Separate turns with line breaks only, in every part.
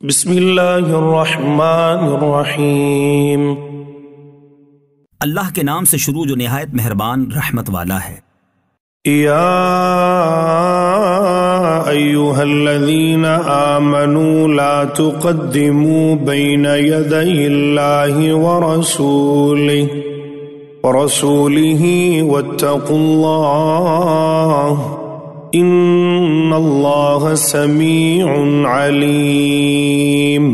بسم اللہ الرحمن الرحیم۔
اللہ کے نام سے شروع جو نہایت مہربان رحمت والا ہے۔
یا ایھا الذین آمنوا لا تقدموا بین یدی اللہ ورسولہ واتقوا اللہ ان اللہ سمیع علیم۔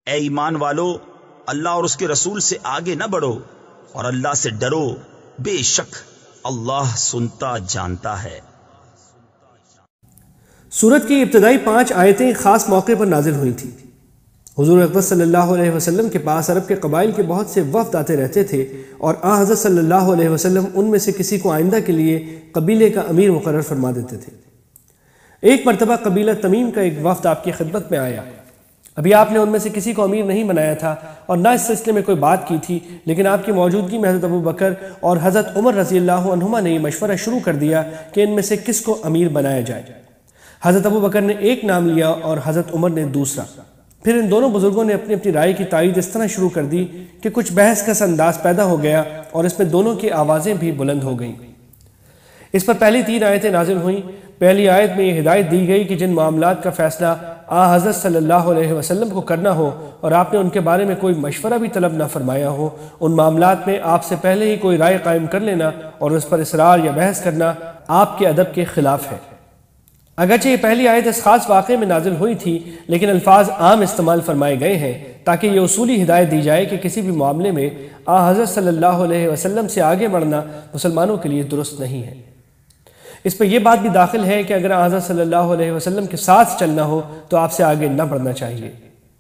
اے ایمان والو، اللہ اور اس کے رسول سے آگے نہ بڑھو اور اللہ سے ڈرو، بے شک اللہ سنتا جانتا ہے۔
سورت کی ابتدائی 5 آیتیں خاص موقع پر نازل ہوئی تھیں۔ حضور اکبر صلی اللہ علیہ وسلم کے پاس عرب کے قبائل کے بہت سے وفد آتے رہتے تھے اور حضرت صلی اللہ علیہ وسلم ان میں سے کسی کو آئندہ کے لیے قبیلے کا امیر مقرر فرما دیتے تھے۔ ایک مرتبہ قبیلہ تمیم کا ایک وفد آپ کی خدمت میں آیا۔ ابھی آپ نے ان میں سے کسی کو امیر نہیں بنایا تھا اور نہ اس سلسلے میں کوئی بات کی تھی، لیکن آپ کی موجودگی میں حضرت ابو بکر اور حضرت عمر رضی اللہ عنہما نے یہ مشورہ شروع کر دیا کہ ان میں سے کس کو امیر بنایا جائے۔ حضرت ابو بکر نے ایک نام لیا اور حضرت عمر نے دوسرا۔ پھر ان دونوں بزرگوں نے اپنی اپنی رائے کی تائید اس طرح شروع کر دی کہ کچھ بحث کا انداز پیدا ہو گیا اور اس میں دونوں کی آوازیں بھی بلند ہو گئیں۔ اس پر پہلی 3 آیتیں نازل ہوئیں۔ پہلی آیت میں یہ ہدایت دی گئی کہ جن معاملات کا فیصلہ حضرت صلی اللہ علیہ وسلم کو کرنا ہو اور آپ نے ان کے بارے میں کوئی مشورہ بھی طلب نہ فرمایا ہو، ان معاملات میں آپ سے پہلے ہی کوئی رائے قائم کر لینا اور اس پر اصرار یا بحث کرنا آپ کے ادب کے خلاف ہے۔ اگرچہ یہ پہلی آیت اس خاص واقعے میں نازل ہوئی تھی، لیکن الفاظ عام استعمال فرمائے گئے ہیں تاکہ یہ اصولی ہدایت دی جائے کہ کسی بھی معاملے میں حضرت صلی اللہ علیہ وسلم سے آگے بڑھنا مسلمانوں کے لیے درست نہیں ہے۔ اس پہ یہ بات بھی داخل ہے کہ اگر حضرت صلی اللہ علیہ وسلم کے ساتھ چلنا ہو تو آپ سے آگے نہ بڑھنا چاہیے۔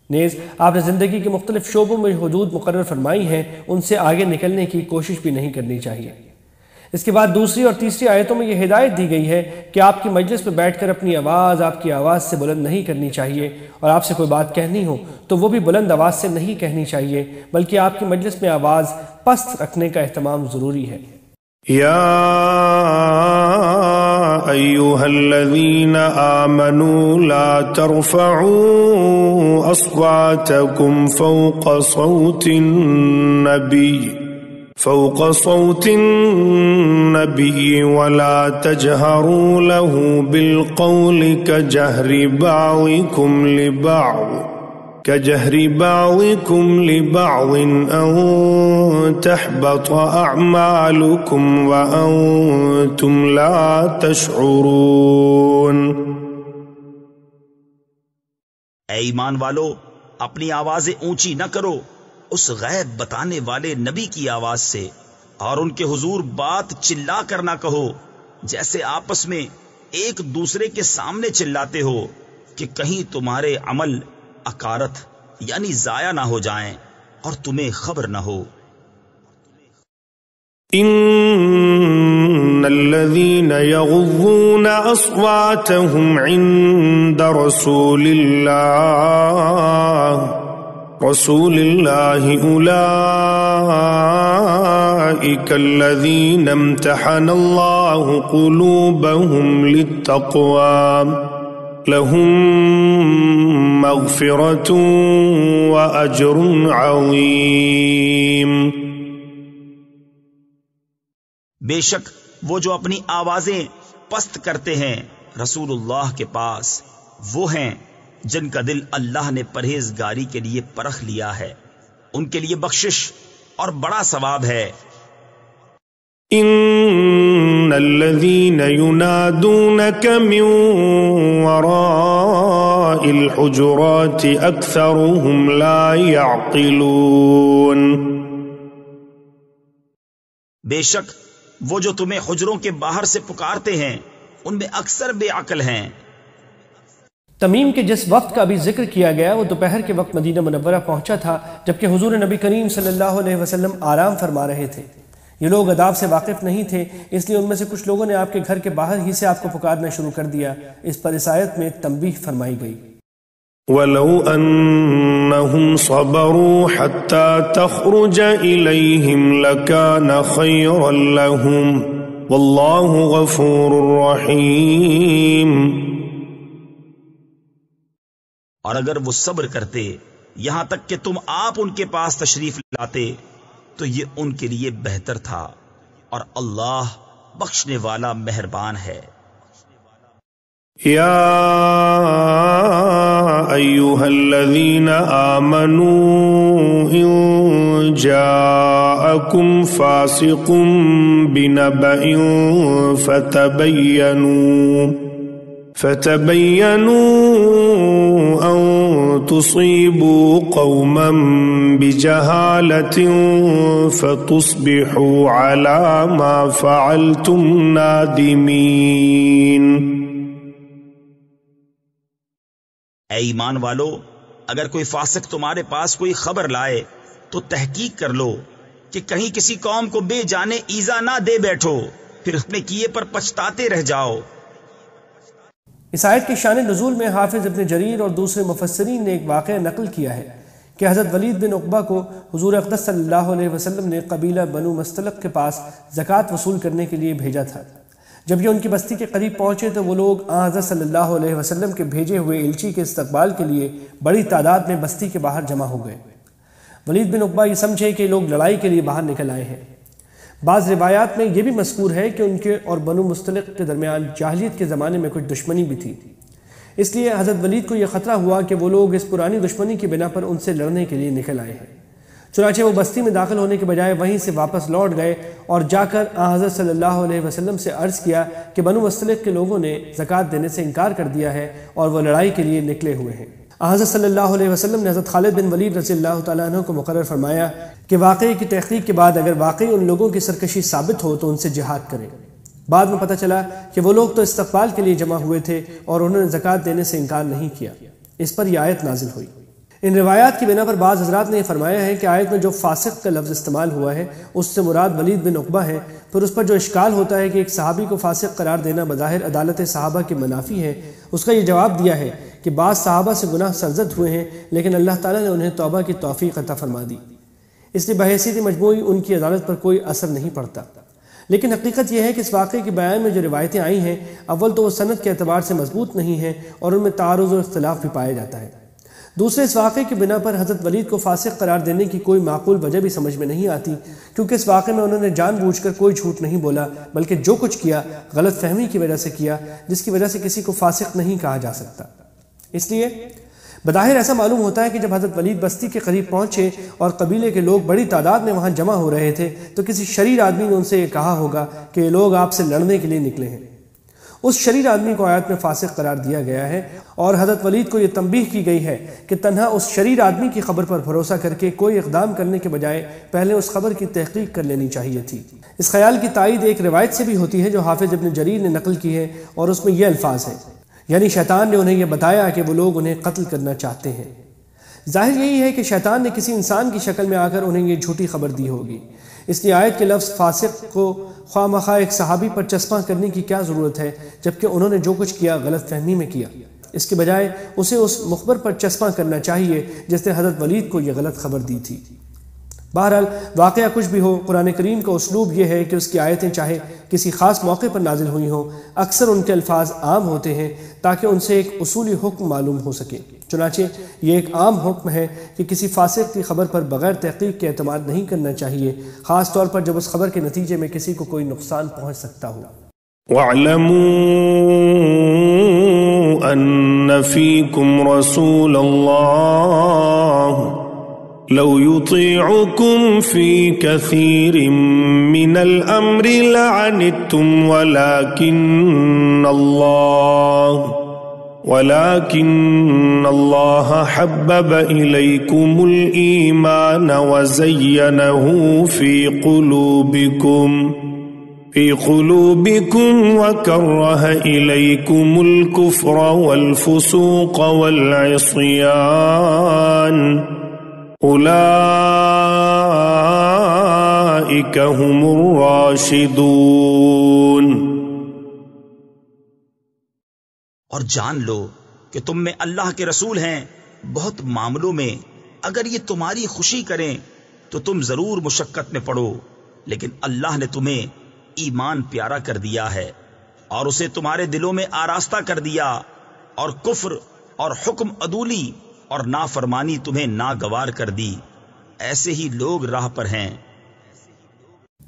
نیز آپ نے زندگی کے مختلف شعبوں میں حدود مقرر فرمائی ہیں، ان سے آگے نکلنے کی کوشش بھی نہیں کرنی چاہیے۔ اس کے بعد دوسری اور تیسری آیتوں میں یہ ہدایت دی گئی ہے کہ آپ کی مجلس میں بیٹھ کر اپنی آواز آپ کی آواز سے بلند نہیں کرنی چاہیے، اور آپ سے کوئی بات کہنی ہو تو وہ بھی بلند آواز سے نہیں کہنی چاہیے، بلکہ آپ کی مجلس میں آواز پست رکھنے کا اہتمام ضروری ہے۔
یا ایھا الذین آمنوا لا ترفعوا اصواتکم فوق صوت النبی ولا تجہروا له بالقول كجهر بعضكم لبعض أن تحبط أعمالكم وأنتم لا تشعرون۔
اے ایمان والو، اپنی آوازیں اونچی نہ کرو اس غیب بتانے والے نبی کی آواز سے، اور ان کے حضور بات چلا کر نہ کہو جیسے آپس میں ایک دوسرے کے سامنے چلاتے ہو کہ کہیں تمہارے عمل اکارت یعنی ضائع نہ ہو جائیں اور تمہیں خبر نہ ہو۔
ان الذين يغضون اصواتهم عند رسول الله اولئك الذين امتحن الله قلوبهم للتقوى لهم مغفرة وأجر عظيم۔
بے شک وہ جو اپنی آوازیں پست کرتے ہیں رسول اللہ کے پاس، وہ ہیں جن کا دل اللہ نے پرہیزگاری کے لیے پرکھ لیا ہے، ان کے لیے بخشش اور بڑا ثواب ہے۔
ان الذين ينادونك من وراء الحجرات اكثرهم لا يعقلون۔
بے شک وہ جو تمہیں حجروں کے باہر سے پکارتے ہیں ان میں اکثر بے عقل ہیں۔
تمیم کے جس وقت کا ابھی ذکر کیا گیا وہ دوپہر کے وقت مدینہ منورہ پہنچا تھا، جبکہ حضور نبی کریم صلی اللہ علیہ وسلم آرام فرما رہے تھے۔ یہ لوگ آداب سے واقف نہیں تھے، اس لیے ان میں سے کچھ لوگوں نے آپ کے گھر کے باہر ہی سے آپ کو پکارنا شروع کر دیا۔ اس پر اس آیت میں تنبیہ فرمائی گئی۔
وَلَوْ أَنَّهُمْ صَبَرُوا حَتَّى تَخْرُجَ إِلَيْهِمْ لَكَانَ خَيْرًا لَهُمْ وَاللَّهُ غَفُورٌ رَحِيمٌ۔
اور اگر وہ صبر کرتے یہاں تک کہ تم آپ ان کے پاس تشریف لاتے تو یہ ان کے لیے بہتر تھا، اور اللہ بخشنے والا مہربان ہے۔
یا ایھا الذین آمنوا ان جاءکم فاسق بنبأ فتبینوا ان تصیبوا قوما بجہالة فتصبحوا علی ما فعلتم نادمین۔
اے ایمان والو، اگر کوئی فاسق تمہارے پاس کوئی خبر لائے تو تحقیق کر لو کہ کہیں کسی قوم کو بے جانے ایذا نہ دے بیٹھو، پھر اپنے کیے پر پچھتاتے رہ جاؤ۔
اس آیت کے شان نزول میں حافظ ابن جریر اور دوسرے مفسرین نے ایک واقعہ نقل کیا ہے کہ حضرت ولید بن عقبہ کو حضور اقدس صلی اللہ علیہ وسلم نے قبیلہ بنو مستلق کے پاس زکوٰۃ وصول کرنے کے لیے بھیجا تھا۔ جب یہ ان کی بستی کے قریب پہنچے تو وہ لوگ حضرت صلی اللہ علیہ وسلم کے بھیجے ہوئے الچی کے استقبال کے لیے بڑی تعداد میں بستی کے باہر جمع ہو گئے۔ ولید بن عقبہ یہ سمجھے کہ لوگ لڑائی کے لیے باہر نکل آئے ہیں۔ بعض روایات میں یہ بھی مذکور ہے کہ ان کے اور بنو مستلق کے درمیان جاہلیت کے زمانے میں کچھ دشمنی بھی تھی، اس لیے حضرت ولید کو یہ خطرہ ہوا کہ وہ لوگ اس پرانی دشمنی کی بنا پر ان سے لڑنے کے لیے نکل آئے ہیں۔ چنانچہ وہ بستی میں داخل ہونے کے بجائے وہیں سے واپس لوٹ گئے اور جا کر حضرت صلی اللہ علیہ وسلم سے عرض کیا کہ بنو مستلق کے لوگوں نے زکوٰۃ دینے سے انکار کر دیا ہے اور وہ لڑائی کے لیے نکلے ہوئے ہیں۔ حضرت صلی اللہ علیہ وسلم نے حضرت خالد بن ولید رضی اللہ تعالیٰ عنہ کو مقرر فرمایا کہ واقعے کی تحقیق کے بعد اگر واقعی ان لوگوں کی سرکشی ثابت ہو تو ان سے جہاد کریں۔ بعد میں پتہ چلا کہ وہ لوگ تو استقبال کے لیے جمع ہوئے تھے اور انہوں نے زکوٰۃ دینے سے انکار نہیں کیا۔ اس پر یہ آیت نازل ہوئی۔ ان روایات کی بنا پر بعض حضرات نے یہ فرمایا ہے کہ آیت میں جو فاسق کا لفظ استعمال ہوا ہے اس سے مراد ولید بن عقبہ ہے۔ پھر اس پر جو اشکال ہوتا ہے کہ ایک صحابی کو فاسق قرار دینا بظاہر عدالت صحابہ کے منافی ہے، اس کا یہ جواب دیا ہے کہ بعض صحابہ سے گناہ سرزد ہوئے ہیں لیکن اللہ تعالیٰ نے انہیں توبہ کی توفیق عطا فرما دی، اس لیے بحیثیت مجموعی ان کی عدالت پر کوئی اثر نہیں پڑتا۔ لیکن حقیقت یہ ہے کہ اس واقعے کے بیان میں جو روایتیں آئی ہیں، اول تو وہ سند کے اعتبار سے مضبوط نہیں ہیں اور ان میں تعارض و اختلاف بھی پایا جاتا ہے۔ دوسرے اس واقعے کی بنا پر حضرت ولید کو فاسق قرار دینے کی کوئی معقول وجہ بھی سمجھ میں نہیں آتی، کیونکہ اس واقعے میں انہوں نے جان بوجھ کر کوئی جھوٹ نہیں بولا، بلکہ جو کچھ کیا غلط فہمی کی وجہ سے کیا، جس کی وجہ سے کسی کو فاسق نہیں کہا جا سکتا۔ اس لیے بظاہر ایسا معلوم ہوتا ہے کہ جب حضرت ولید بستی کے قریب پہنچے اور قبیلے کے لوگ بڑی تعداد میں وہاں جمع ہو رہے تھے تو کسی شریر آدمی نے ان سے یہ کہا ہوگا کہ یہ لوگ آپ سے لڑنے کے لیے نکلے ہیں۔ اس شریر آدمی کو آیت میں فاسق قرار دیا گیا ہے اور حضرت ولید کو یہ تنبیہ کی گئی ہے کہ تنہا اس شریر آدمی کی خبر پر بھروسہ کر کے کوئی اقدام کرنے کے بجائے پہلے اس خبر کی تحقیق کر لینی چاہیے تھی۔ اس خیال کی تائید ایک روایت سے بھی ہوتی ہے جو حافظ ابن جریر نے نقل کی ہے اور اس میں یہ الفاظ ہیں، یعنی شیطان نے انہیں یہ بتایا کہ وہ لوگ انہیں قتل کرنا چاہتے ہیں۔ ظاہر یہی ہے کہ شیطان نے کسی انسان کی شکل میں آ کر انہیں یہ جھوٹی خبر دی ہوگی، اس لیے آیت کے لفظ فاسق کو خواہ مخواہ ایک صحابی پر چسپاں کرنے کی کیا ضرورت ہے جبکہ انہوں نے جو کچھ کیا غلط فہمی میں کیا۔ اس کے بجائے اسے اس مخبر پر چسپاں کرنا چاہیے جس نے حضرت ولید کو یہ غلط خبر دی تھی۔ بہرحال واقعہ کچھ بھی ہو، قرآن کریم کا اسلوب یہ ہے کہ اس کی آیتیں چاہے کسی خاص موقع پر نازل ہوئی ہوں، اکثر ان کے الفاظ عام ہوتے ہیں تاکہ ان سے ایک اصولی حکم معلوم ہو سکے۔ چنانچہ یہ ایک عام حکم ہے کہ کسی فاسق کی خبر پر بغیر تحقیق کے اعتماد نہیں کرنا چاہیے، خاص طور پر جب اس خبر کے نتیجے میں کسی کو کوئی نقصان پہنچ سکتا ہو۔
وَاعْلَمُوا أَنَّ فِيكُمْ رَسُولَ اللَّهِ لو يطيعكم في كثير من الأمر لعنتم ولكن الله حبب إليكم الإيمان وزينه في قلوبكم وكره إليكم الكفر والفسوق والعصيان اولئک هم الراشدون۔
اور جان لو کہ تم میں اللہ کے رسول ہیں، بہت معاملوں میں اگر یہ تمہاری خوشی کریں تو تم ضرور مشقت میں پڑو، لیکن اللہ نے تمہیں ایمان پیارا کر دیا ہے اور اسے تمہارے دلوں میں آراستہ کر دیا، اور کفر اور حکم عدولی اور نافرمانی تمہیں ناگوار کر دی، ایسے ہی لوگ راہ پر ہیں۔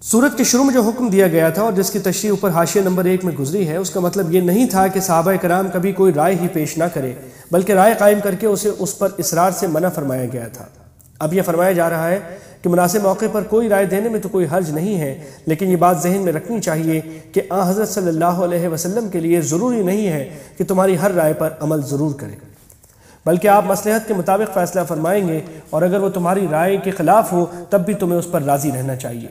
سورت کے شروع میں جو حکم دیا گیا تھا اور جس کی تشریح اوپر حاشیہ نمبر 1 میں گزری ہے، اس کا مطلب یہ نہیں تھا کہ صحابہ کرام کبھی کوئی رائے ہی پیش نہ کرے، بلکہ رائے قائم کر کے اسے اس پر اصرار سے منع فرمایا گیا تھا۔ اب یہ فرمایا جا رہا ہے کہ مناسب موقع پر کوئی رائے دینے میں تو کوئی حرج نہیں ہے، لیکن یہ بات ذہن میں رکھنی چاہیے کہ حضرت صلی اللہ علیہ وسلم کے لیے ضروری نہیں ہے کہ تمہاری ہر رائے پر عمل ضرور کرے، بلکہ آپ مصلحت کے مطابق فیصلہ فرمائیں گے، اور اگر وہ تمہاری رائے کے خلاف ہو تب بھی تمہیں اس پر راضی رہنا چاہیے،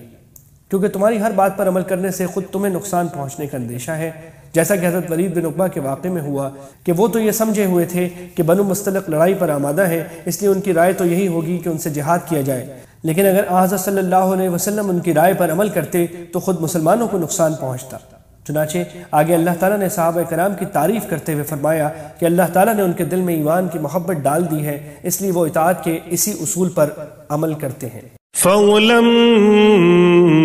کیونکہ تمہاری ہر بات پر عمل کرنے سے خود تمہیں نقصان پہنچنے کا اندیشہ ہے، جیسا کہ حضرت ولید بن عقبہ کے واقعے میں ہوا کہ وہ تو یہ سمجھے ہوئے تھے کہ بنو مستلق لڑائی پر آمادہ ہیں، اس لیے ان کی رائے تو یہی ہوگی کہ ان سے جہاد کیا جائے، لیکن اگر حضرت صلی اللہ علیہ وسلم ان کی رائے پر عمل کرتے تو خود مسلمانوں کو نقصان پہنچتا۔ چنانچہ آگے اللہ تعالیٰ نے صحابہ کرام کی تعریف کرتے ہوئے فرمایا کہ اللہ تعالیٰ نے ان کے دل میں ایمان کی محبت ڈال دی ہے، اس لیے وہ اطاعت کے اسی اصول پر عمل کرتے ہیں۔
فضلا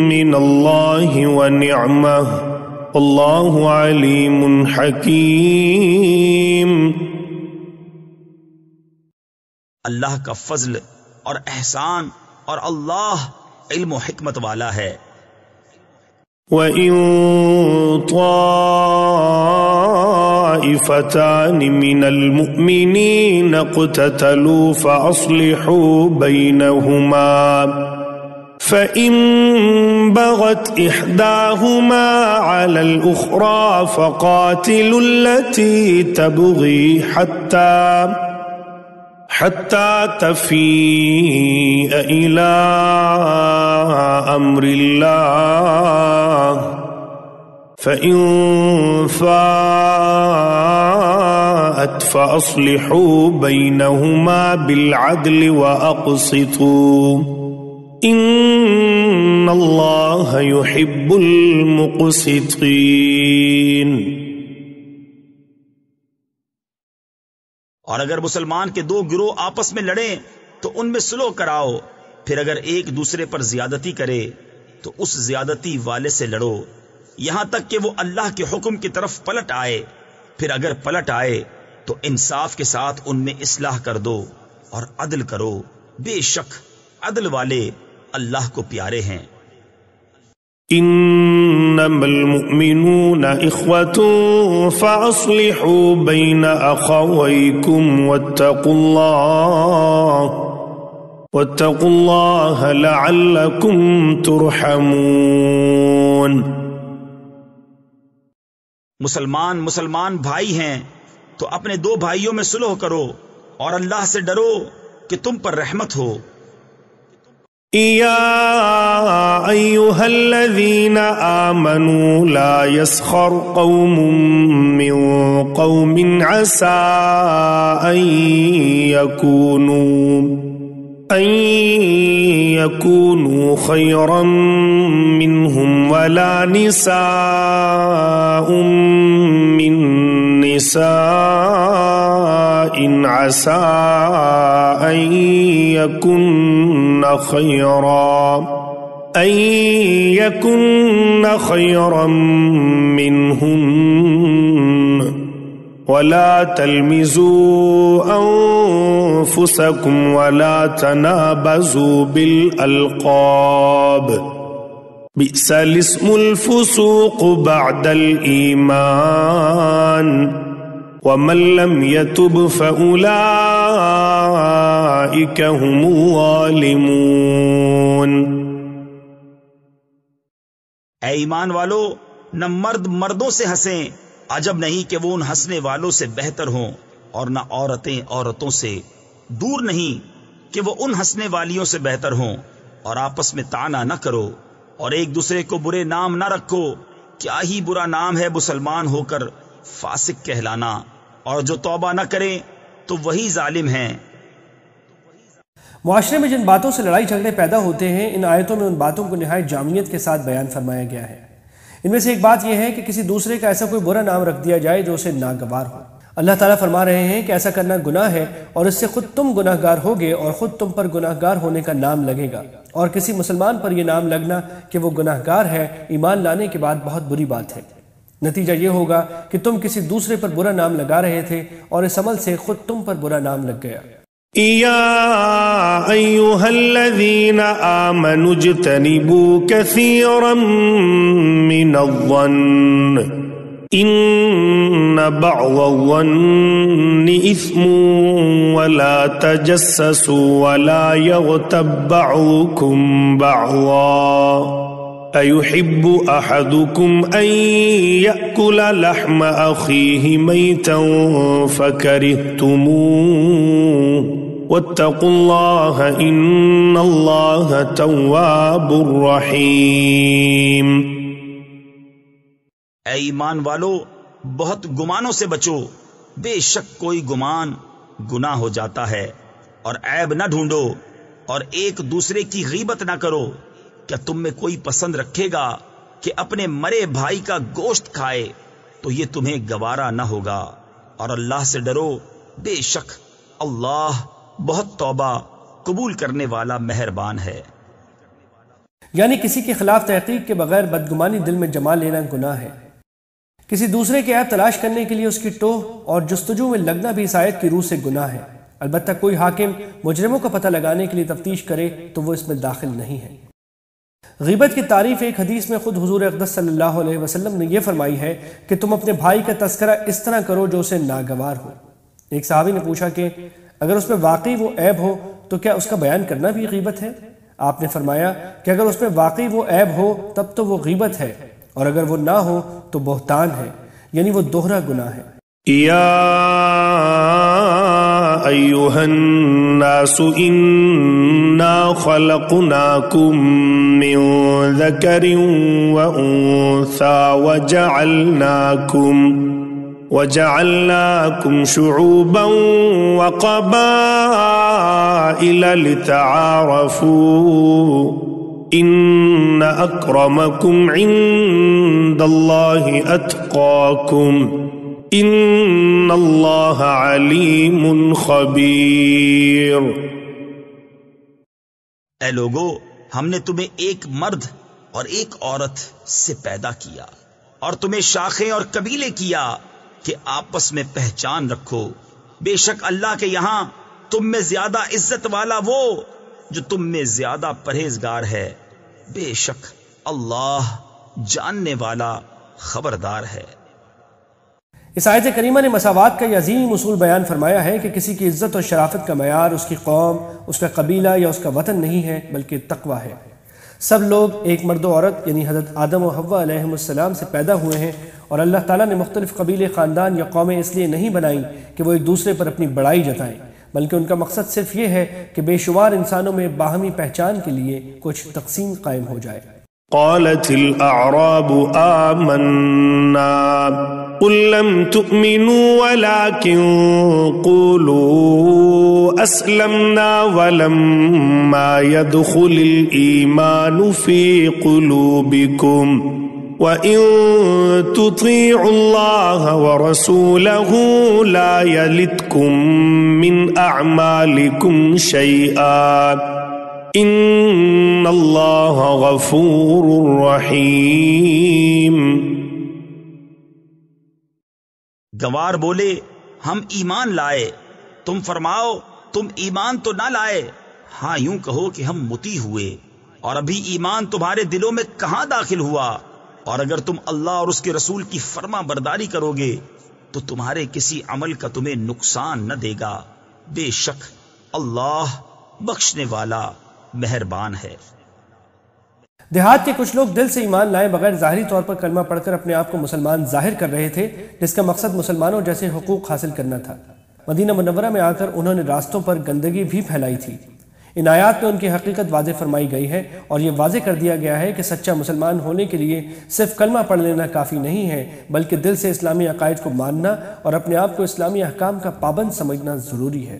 من اللہ ونعمہ اللہ علیم حکیم۔
اللہ کا فضل اور احسان اور اللہ علم و حکمت والا ہے۔
وَإِن طَائِفَتَانِ مِنَ الْمُؤْمِنِينَ اقْتَتَلُوا فَأَصْلِحُوا بَيْنَهُمَا فَإِن بَغَتْ إِحْدَاهُمَا عَلَى الْأُخْرَى فَقَاتِلُوا الَّتِي تَبْغِي حتى تفيء إلى أمر الله فإن فاءت فأصلحوا بينهما بالعدل وأقسطوا إن الله يحب المقسطين۔
اور اگر مسلمان کے دو گروہ آپس میں لڑیں تو ان میں صلح کراؤ، پھر اگر ایک دوسرے پر زیادتی کرے تو اس زیادتی والے سے لڑو یہاں تک کہ وہ اللہ کے حکم کی طرف پلٹ آئے، پھر اگر پلٹ آئے تو انصاف کے ساتھ ان میں اصلاح کر دو اور عدل کرو، بے شک عدل والے اللہ کو پیارے ہیں۔
انما المؤمنون اخوة فاصلحوا بين اخويكم واتقوا الله لعلكم ترحمون۔
مسلمان بھائی ہیں تو اپنے دو بھائیوں میں صلح کرو اور اللہ سے ڈرو کہ تم پر رحمت ہو۔
يا أيها الذين آمنوا لا يسخر قوم من قوم عسى أن يكونوا خيرا منهم ولا نساء من نساء عسى أن يكن خيرا منهن ولا تلمزوا أنفسكم ولا تنابزوا بالألقاب بئس الاسم الفسوق بعد الإيمان ومن لم يتب فأولئك هم الظالمون۔
اے ایمان والو، نہ مرد مردوں سے ہنسیں، عجب نہیں کہ وہ ان ہنسنے والوں سے بہتر ہوں، اور نہ عورتیں عورتوں سے، دور نہیں کہ وہ ان ہنسنے والیوں سے بہتر ہوں، اور آپس میں طعنہ نہ کرو اور ایک دوسرے کو برے نام نہ رکھو، کیا ہی برا نام ہے مسلمان ہو کر فاسق کہلانا، اور جو توبہ نہ کریں تو وہی ظالم ہیں۔
معاشرے میں جن باتوں سے لڑائی جھگڑے پیدا ہوتے ہیں، ان آیتوں میں ان باتوں کو نہایت جامعیت کے ساتھ بیان فرمایا گیا ہے۔ ان میں سے ایک بات یہ ہے کہ کسی دوسرے کا ایسا کوئی برا نام رکھ دیا جائے جو اسے ناگوار ہو۔ اللہ تعالیٰ فرما رہے ہیں کہ ایسا کرنا گناہ ہے، اور اس سے خود تم گناہ گار ہوگے اور خود تم پر گناہ گار ہونے کا نام لگے گا، اور کسی مسلمان پر یہ نام لگنا کہ وہ گناہ گار ہے ایمان لانے کے بعد بہت بری بات ہے۔ نتیجہ یہ ہوگا کہ تم کسی دوسرے پر برا نام لگا رہے تھے اور اس عمل سے خود تم پر برا نام لگ گیا۔
يا أيها الذين آمنوا اجتنبوا كثيرا من الظن إن بعض الظن إثم ولا تجسسوا ولا يغتب بعضكم بعضا أيحب أحدكم أن يأكل لحم أخيه ميتا فكرهتموه واتقوا الله إن الله تواب رحيم۔
اے ایمان والو، بہت گمانوں سے بچو، بے شک کوئی گمان گناہ ہو جاتا ہے، اور عیب نہ ڈھونڈو، اور ایک دوسرے کی غیبت نہ کرو۔ کیا تم میں کوئی پسند رکھے گا کہ اپنے مرے بھائی کا گوشت کھائے؟ تو یہ تمہیں گوارا نہ ہوگا، اور اللہ سے ڈرو، بے شک اللہ بہت توبہ قبول کرنے والا مہربان ہے۔
یعنی کسی کے خلاف تحقیق کے بغیر بدگمانی دل میں جما لینا گناہ ہے۔ کسی دوسرے کے عیب تلاش کرنے کے لیے اس کی ٹوہ اور جستجو میں لگنا بھی اس آیت کی روح سے گناہ ہے۔ البتہ کوئی حاکم مجرموں کا پتہ لگانے کے لیے تفتیش کرے تو وہ اس میں داخل نہیں ہے۔ غیبت کی تعریف ایک حدیث میں خود حضور اقدس صلی اللہ علیہ وسلم نے یہ فرمائی ہے کہ تم اپنے بھائی کا تذکرہ اس طرح کرو جو اسے ناگوار ہو۔ ایک صحابی نے پوچھا کہ اگر اس میں واقعی وہ عیب ہو تو کیا اس کا بیان کرنا بھی غیبت ہے؟ آپ نے فرمایا کہ اگر اس میں واقعی وہ عیب ہو تب تو وہ غیبت ہے، اور اگر وہ نہ ہو تو بہتان ہے، یعنی وہ دوہرا گناہ ہے۔
أيها الناس إنا خلقناكم من ذكر وأنثى وجعلناكم شعوبا وقبائل لتعارفوا إن أكرمكم عند الله أتقاكم ان اللہ علیم خبیر۔
اے لوگو، ہم نے تمہیں ایک مرد اور ایک عورت سے پیدا کیا، اور تمہیں شاخیں اور قبیلے کیا کہ آپس میں پہچان رکھو۔ بے شک اللہ کے یہاں تم میں زیادہ عزت والا وہ جو تم میں زیادہ پرہیزگار ہے۔ بے شک اللہ جاننے والا خبردار ہے۔
اس آیت کریمہ نے مساوات کا یہ عظیم اصول بیان فرمایا ہے کہ کسی کی عزت اور شرافت کا معیار اس کی قوم، اس کا قبیلہ یا اس کا وطن نہیں ہے، بلکہ تقویٰ ہے۔ سب لوگ ایک مرد و عورت یعنی حضرت آدم و حوا علیہ السلام سے پیدا ہوئے ہیں، اور اللہ تعالیٰ نے مختلف قبیلے، خاندان یا قومیں اس لیے نہیں بنائیں کہ وہ ایک دوسرے پر اپنی بڑائی جتائیں، بلکہ ان کا مقصد صرف یہ ہے کہ بے شمار انسانوں میں باہمی پہچان کے لیے کچھ تقسیم قائم ہو جائے۔
قالت الأعراب آمنا قل لم تؤمنوا ولكن قولوا أسلمنا ولما يدخل الإيمان في قلوبكم وإن تطيعوا الله ورسوله لا يلتكم من أعمالكم شيئا ان اللہ غفور رحیم۔
گوار بولے ہم ایمان لائے، تم فرماؤ تم ایمان تو نہ لائے، ہاں یوں کہو کہ ہم مطیع ہوئے، اور ابھی ایمان تمہارے دلوں میں کہاں داخل ہوا، اور اگر تم اللہ اور اس کے رسول کی فرما برداری کرو گے تو تمہارے کسی عمل کا تمہیں نقصان نہ دے گا، بے شک اللہ بخشنے والا مہربان ہے۔
دیہات کے کچھ لوگ دل سے ایمان لائے بغیر ظاہری طور پر کلمہ پڑھ کر اپنے آپ کو مسلمان ظاہر کر رہے تھے، جس کا مقصد مسلمانوں جیسے حقوق حاصل کرنا تھا۔ مدینہ منورہ میں آ کر انہوں نے راستوں پر گندگی بھی پھیلائی تھی۔ ان آیات میں ان کی حقیقت واضح فرمائی گئی ہے، اور یہ واضح کر دیا گیا ہے کہ سچا مسلمان ہونے کے لیے صرف کلمہ پڑھ لینا کافی نہیں ہے، بلکہ دل سے اسلامی عقائد کو ماننا اور اپنے آپ کو اسلامی احکام کا پابند سمجھنا ضروری ہے۔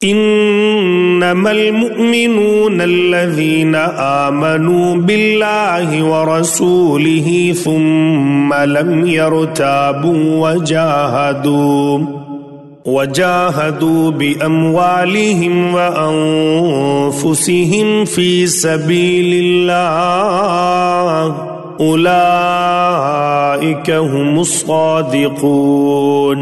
انما المؤمنون الذين آمنوا بالله ورسوله ثم لم يرتابوا وجاهدوا بأموالهم وأنفسهم في سبيل الله أولئك هم الصادقون.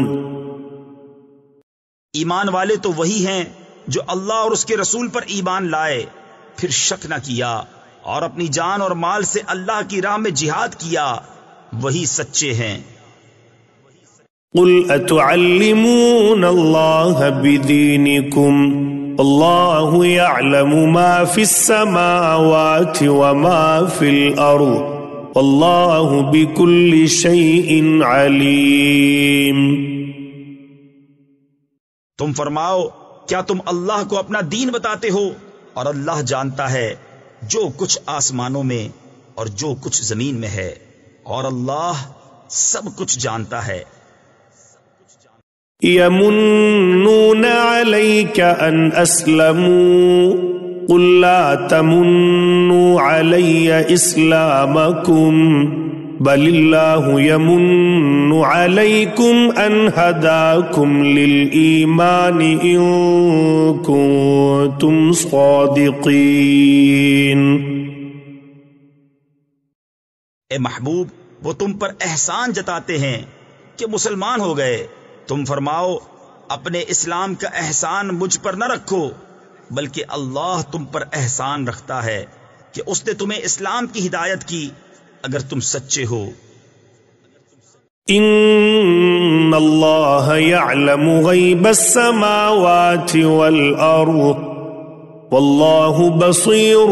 ایمان والے تو وہی ہیں جو اللہ اور اس کے رسول پر ایمان لائے، پھر شک نہ کیا اور اپنی جان اور مال سے اللہ کی راہ میں جہاد کیا، وہی سچے ہیں.
قل أتعلمون الله بدينكم الله يعلم ما في السماوات وما في الأرض والله بكل شيء عليم.
تم فرماؤ کیا تم اللہ کو اپنا دین بتاتے ہو، اور اللہ جانتا ہے جو کچھ آسمانوں میں اور جو کچھ زمین میں ہے، اور اللہ سب کچھ جانتا ہے.
يمنون عليك أن أسلموا قل لا تمنوا علي إسلامكم بل الله يمن عليكم أن هداكم للإيمان إن كنتم صادقين.
اے محبوب، وہ تم پر احسان جتاتے ہیں کہ مسلمان ہو گئے. تم فرماؤ اپنے اسلام کا احسان مجھ پر نہ رکھو، بلکہ اللہ تم پر احسان رکھتا ہے کہ اس نے تمہیں اسلام کی ہدایت کی اگر تم سچے ہو.
ان اللہ یعلم غیب السماوات والارض واللہ بصیر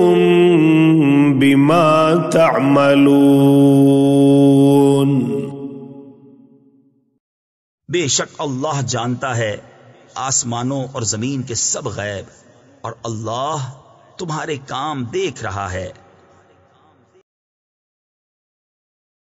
بما تعملون.
بے شک اللہ جانتا ہے آسمانوں اور زمین کے سب غیب، اور اللہ تمہارے کام دیکھ رہا ہے.